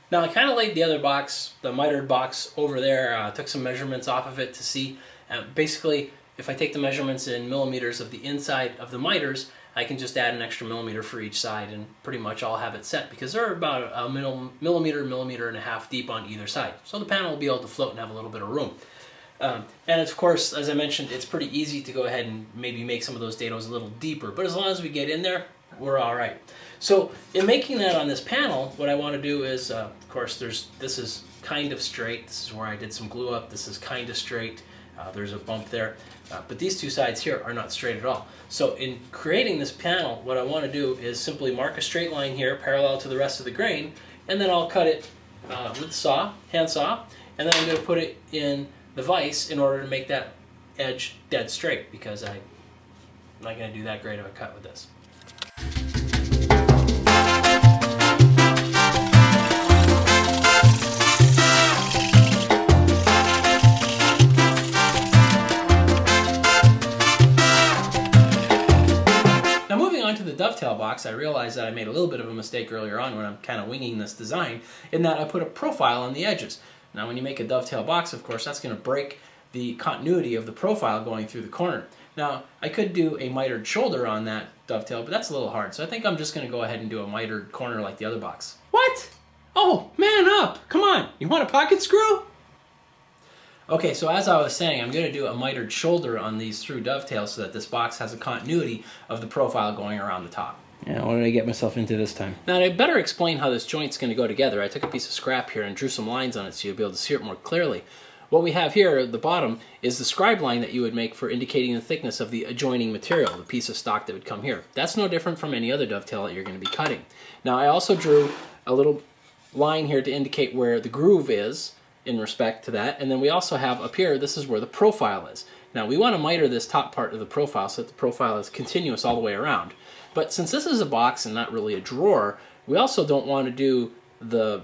Now I kind of laid the other box, the mitered box, over there, took some measurements off of it to see. Basically, if I take the measurements in millimeters of the inside of the miters, I can just add an extra millimeter for each side and pretty much I'll have it set because they're about a millimeter, millimeter and a half deep on either side. So the panel will be able to float and have a little bit of room. And of course, as I mentioned, it's pretty easy to go ahead and maybe make some of those dados a little deeper, but as long as we get in there, we're all right. So in making that on this panel, what I want to do is, of course, this is kind of straight. This is where I did some glue up. This is kind of straight. There's a bump there. But these two sides here are not straight at all. So in creating this panel, what I want to do is simply mark a straight line here parallel to the rest of the grain, and then I'll cut it with saw, hand saw, and then I'm going to put it in the vise in order to make that edge dead straight because I'm not going to do that great of a cut with this. The dovetail box, I realized that I made a little bit of a mistake earlier on when I'm kind of winging this design, in that I put a profile on the edges. Now when you make a dovetail box, of course, that's going to break the continuity of the profile going through the corner. Now I could do a mitered shoulder on that dovetail, but that's a little hard, so I think I'm just going to go ahead and do a mitered corner like the other box. What? Oh, man up! Come on! You want a pocket screw? Okay, so as I was saying, I'm going to do a mitered shoulder on these through dovetails so that this box has a continuity of the profile going around the top. Yeah, what did I get myself into this time? Now, I better explain how this joint's going to go together. I took a piece of scrap here and drew some lines on it so you'll be able to see it more clearly. What we have here at the bottom is the scribe line that you would make for indicating the thickness of the adjoining material, the piece of stock that would come here. That's no different from any other dovetail that you're going to be cutting. Now, I also drew a little line here to indicate where the groove is in respect to that, and then we also have up here, this is where the profile is. Now we want to miter this top part of the profile so that the profile is continuous all the way around. But since this is a box and not really a drawer, we also don't want to do the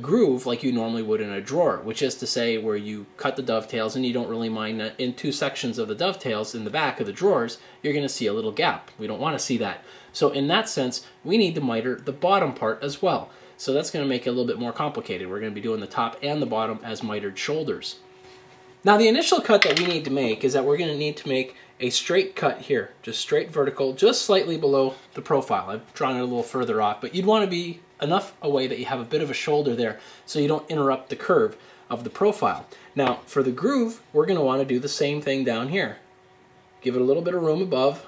groove like you normally would in a drawer, which is to say where you cut the dovetails and you don't really mind that in two sections of the dovetails in the back of the drawers, you're going to see a little gap. We don't want to see that. So in that sense, we need to miter the bottom part as well. So that's going to make it a little bit more complicated. We're going to be doing the top and the bottom as mitered shoulders. Now the initial cut that we need to make is that we're going to need to make a straight cut here, just straight vertical, just slightly below the profile. I've drawn it a little further off, but you'd want to be enough away that you have a bit of a shoulder there so you don't interrupt the curve of the profile. Now for the groove, we're going to want to do the same thing down here. Give it a little bit of room above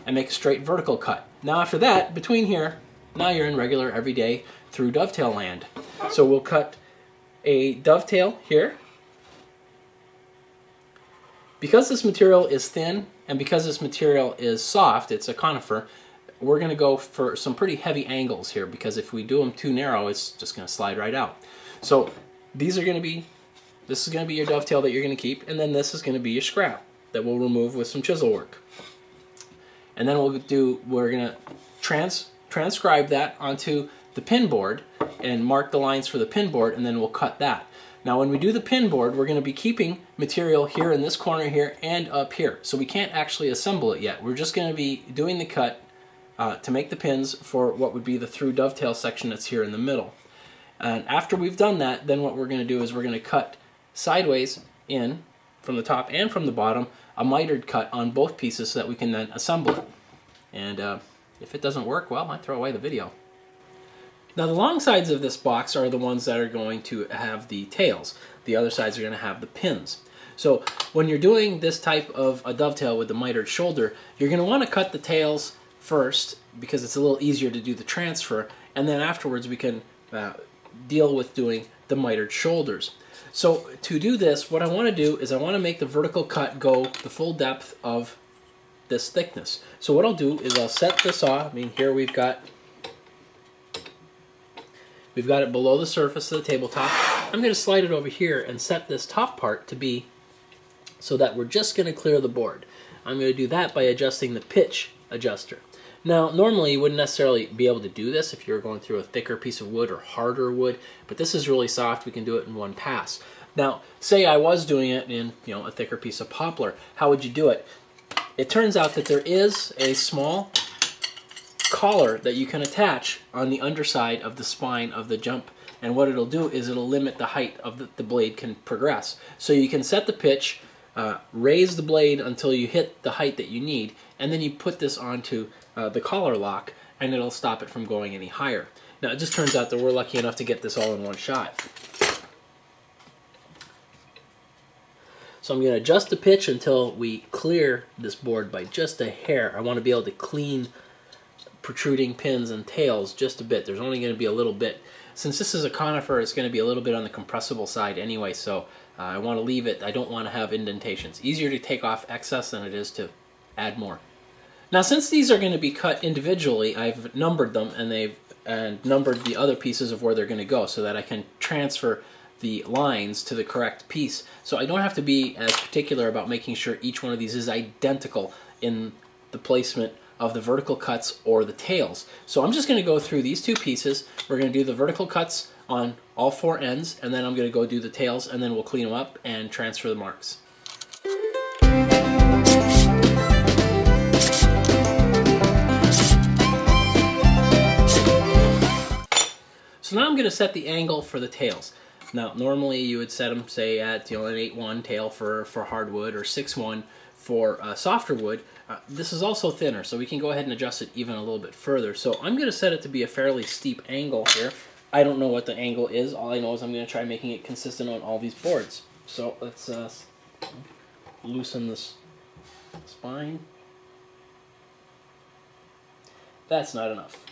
and make a straight vertical cut. Now after that, between here, now you're in regular everyday through dovetail land. So we'll cut a dovetail here. Because this material is thin and because this material is soft, it's a conifer, we're going to go for some pretty heavy angles here because if we do them too narrow, it's just going to slide right out. So these are going to be, this is going to be your dovetail that you're going to keep, and then this is going to be your scrap that we'll remove with some chisel work. And then we're going to transcribe that onto the pin board and mark the lines for the pin board, and then we'll cut that. Now when we do the pin board, we're going to be keeping material here in this corner here and up here. So we can't actually assemble it yet. We're just going to be doing the cut to make the pins for what would be the through dovetail section that's here in the middle. And after we've done that, then what we're going to do is we're going to cut sideways in from the top and from the bottom, a mitered cut on both pieces so that we can then assemble it. And if it doesn't work, well, I throw away the video. Now the long sides of this box are the ones that are going to have the tails. The other sides are going to have the pins. So when you're doing this type of a dovetail with the mitered shoulder, you're going to want to cut the tails first because it's a little easier to do the transfer, and then afterwards we can deal with doing the mitered shoulders. So to do this, what I want to do is I want to make the vertical cut go the full depth of this thickness. So what I'll do is I'll set the saw. I mean, here we've got it below the surface of the tabletop. I'm going to slide it over here and set this top part to be so that we're just going to clear the board. I'm going to do that by adjusting the pitch adjuster. Now, normally you wouldn't necessarily be able to do this if you were going through a thicker piece of wood or harder wood, but this is really soft. We can do it in one pass. Now, say I was doing it in, a thicker piece of poplar. How would you do it? It turns out that there is a small collar that you can attach on the underside of the spine of the jump. And what it'll do is it'll limit the height of the blade can progress. So you can set the pitch, raise the blade until you hit the height that you need, and then you put this onto the collar lock, and it'll stop it from going any higher. Now it just turns out that we're lucky enough to get this all in one shot. So I'm going to adjust the pitch until we clear this board by just a hair. I want to be able to clean protruding pins and tails just a bit. There's only going to be a little bit. Since this is a conifer, it's going to be a little bit on the compressible side anyway, so I want to leave it. I don't want to have indentations. Easier to take off excess than it is to add more. Now since these are going to be cut individually, I've numbered them and numbered the other pieces of where they're going to go so that I can transfer the lines to the correct piece. So I don't have to be as particular about making sure each one of these is identical in the placement of the vertical cuts or the tails. So I'm just going to go through these two pieces. We're going to do the vertical cuts on all four ends, and then I'm going to go do the tails, and then we'll clean them up and transfer the marks. So now I'm going to set the angle for the tails. Now, normally you would set them, say, at an 8-1 tail for hardwood or 6-1 for softer wood. This is also thinner, so we can go ahead and adjust it even a little bit further. So I'm going to set it to be a fairly steep angle here. I don't know what the angle is. All I know is I'm going to try making it consistent on all these boards. So let's loosen this spine. That's not enough.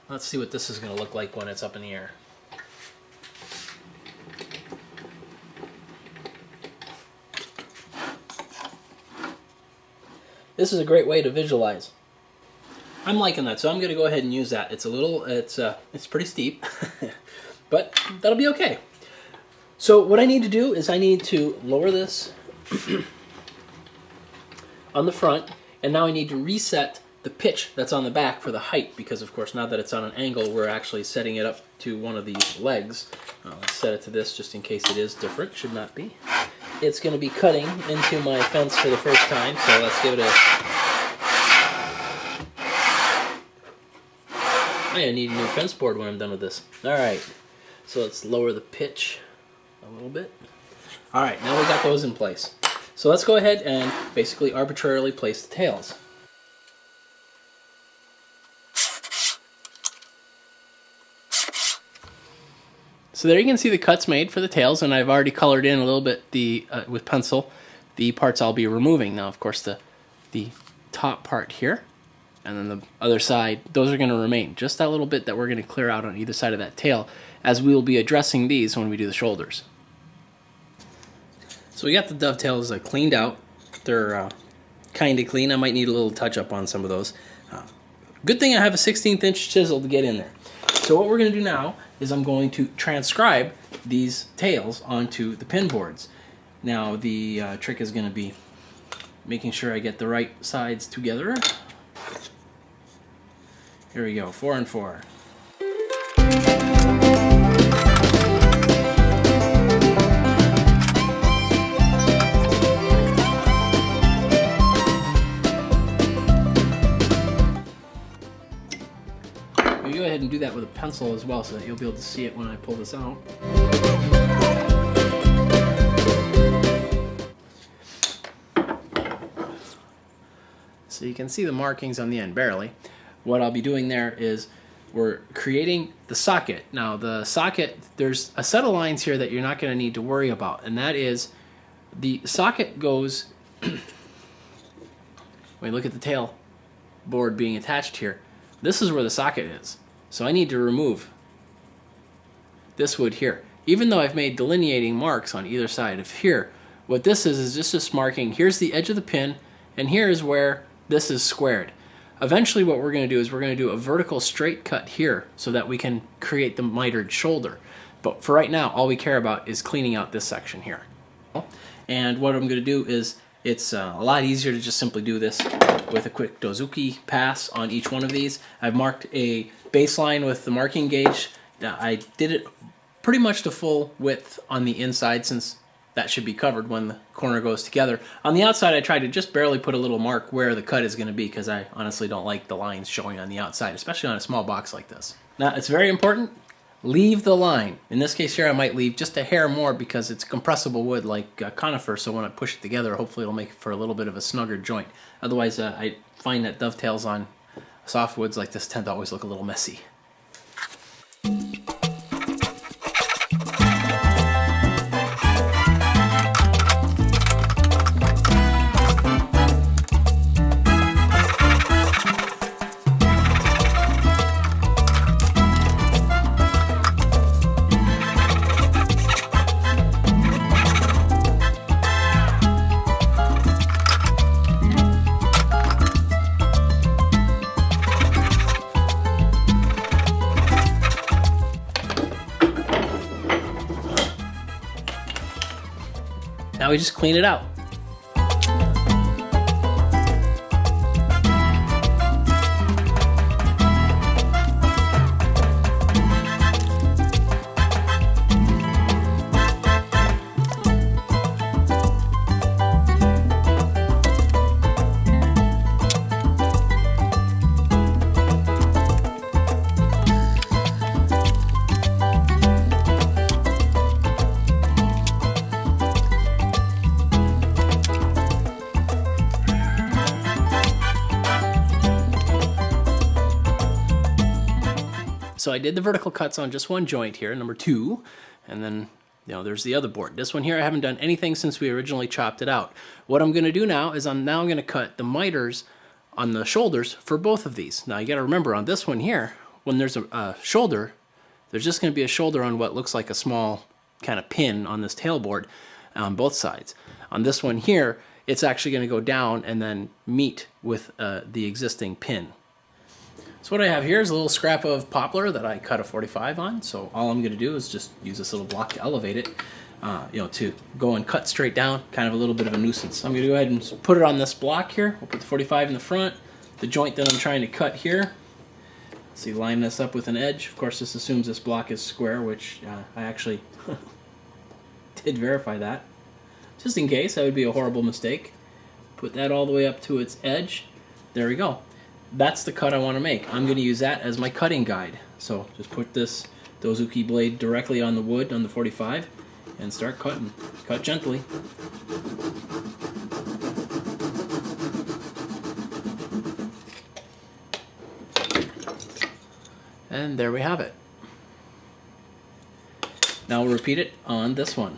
Let's see what this is going to look like when it's up in the air. This is a great way to visualize. I'm liking that, so I'm going to go ahead and use that. It's a little, it's pretty steep, but that'll be okay. So what I need to do is I need to lower this on the front, and now I need to reset the pitch that's on the back for the height, because of course now that it's on an angle, we're actually setting it up to one of these legs. Let's set it to this just in case it is different. Should not be. It's going to be cutting into my fence for the first time, so let's give it a... I need a new fence board when I'm done with this. Alright, so let's lower the pitch a little bit. Alright, now we got those in place. So let's go ahead and basically arbitrarily place the tails. So there you can see the cuts made for the tails, and I've already colored in a little bit with pencil the parts I'll be removing. Now, of course, the top part here, and then the other side, those are going to remain. Just that little bit that we're going to clear out on either side of that tail, as we will be addressing these when we do the shoulders. So we got the dovetails cleaned out. They're kind of clean. I might need a little touch-up on some of those. Good thing I have a 16th inch chisel to get in there. So what we're going to do now is I'm going to transcribe these tails onto the pin boards. Now the trick is going to be making sure I get the right sides together. Here we go, 4 and 4. You go ahead and do that with a pencil as well so that you'll be able to see it when I pull this out. So you can see the markings on the end barely. What I'll be doing there is we're creating the socket. Now the socket, there's a set of lines here that you're not going to need to worry about, and that is the socket goes, when you look at the tail board being attached here, this is where the socket is. So I need to remove this wood here. Even though I've made delineating marks on either side of here, what this is just marking, here's the edge of the pin, and here's where this is squared. Eventually what we're going to do is we're going to do a vertical straight cut here so that we can create the mitered shoulder. But for right now, all we care about is cleaning out this section here. And what I'm going to do is, it's a lot easier to just simply do this with a quick dozuki pass on each one of these. I've marked a baseline with the marking gauge. I did it pretty much to full width on the inside, since that should be covered when the corner goes together. On the outside, I tried to just barely put a little mark where the cut is going to be because I honestly don't like the lines showing on the outside, especially on a small box like this. Now, it's very important, leave the line. In this case here, I might leave just a hair more because it's compressible wood like conifer, so when I push it together, hopefully it'll make for a little bit of a snugger joint. Otherwise, I find that dovetails on soft woods like this tend to always look a little messy. Now we just clean it out. So I did the vertical cuts on just one joint here, number 2, and then there's the other board. This one here I haven't done anything since we originally chopped it out. What I'm going to do now is I'm going to cut the miters on the shoulders for both of these. Now you got to remember on this one here, when there's a shoulder, there's just going to be a shoulder on what looks like a small kind of pin on this tailboard on both sides. On this one here, it's actually going to go down and then meet with the existing pin. So what I have here is a little scrap of poplar that I cut a 45 on. So all I'm going to do is just use this little block to elevate it, to go and cut straight down, kind of a little bit of a nuisance. I'm going to go ahead and put it on this block here. We'll put the 45 in the front. The joint that I'm trying to cut here, see, line this up with an edge. Of course, this assumes this block is square, which I actually did verify that. Just in case, that would be a horrible mistake. Put that all the way up to its edge. There we go. That's the cut I want to make. I'm going to use that as my cutting guide. So just put this Dozuki blade directly on the wood on the 45 and start cutting. Cut gently. And there we have it. Now we'll repeat it on this one.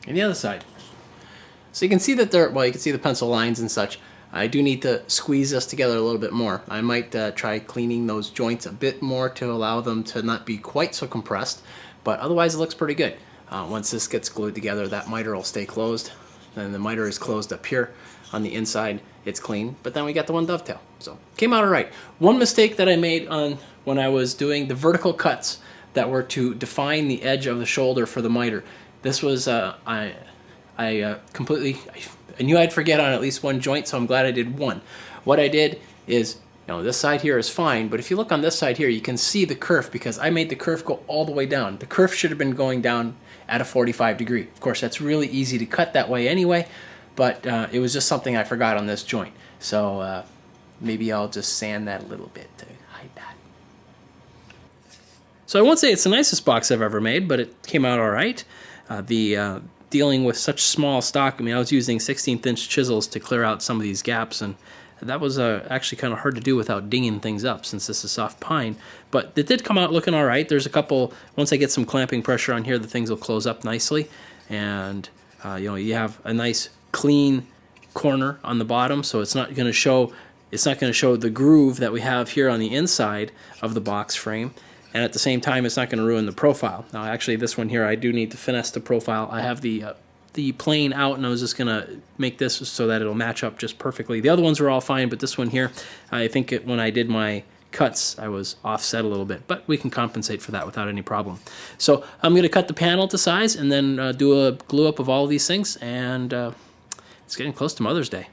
The other side. So you can see that you can see the pencil lines and such. I do need to squeeze this together a little bit more. I might try cleaning those joints a bit more to allow them to not be quite so compressed, but otherwise it looks pretty good. Once this gets glued together, that miter will stay closed, and the miter is closed up here on the inside. It's clean, but then we got the one dovetail. So came out all right. One mistake that I made when I was doing the vertical cuts that were to define the edge of the shoulder for the miter. This was, I knew I'd forget on at least one joint, so I'm glad I did one. What I did is, this side here is fine, but if you look on this side here, you can see the kerf because I made the kerf go all the way down. The kerf should have been going down at a 45 degree. Of course, that's really easy to cut that way anyway, but it was just something I forgot on this joint. So maybe I'll just sand that a little bit to hide that. So I won't say it's the nicest box I've ever made, but it came out all right. Dealing with such small stock, I was using 16th inch chisels to clear out some of these gaps, and that was actually kind of hard to do without dinging things up since this is soft pine. But it did come out looking all right. There's a couple, once I get some clamping pressure on here, the things will close up nicely, and you have a nice clean corner on the bottom, so it's not going to show the groove that we have here on the inside of the box frame. And at the same time, it's not going to ruin the profile. Now, actually, this one here, I do need to finesse the profile. I have the plane out, and I was just going to make this so that it'll match up just perfectly. The other ones were all fine, but this one here, I think when I did my cuts, I was offset a little bit. But we can compensate for that without any problem. So I'm going to cut the panel to size and then do a glue up of all of these things. And It's getting close to Mother's Day.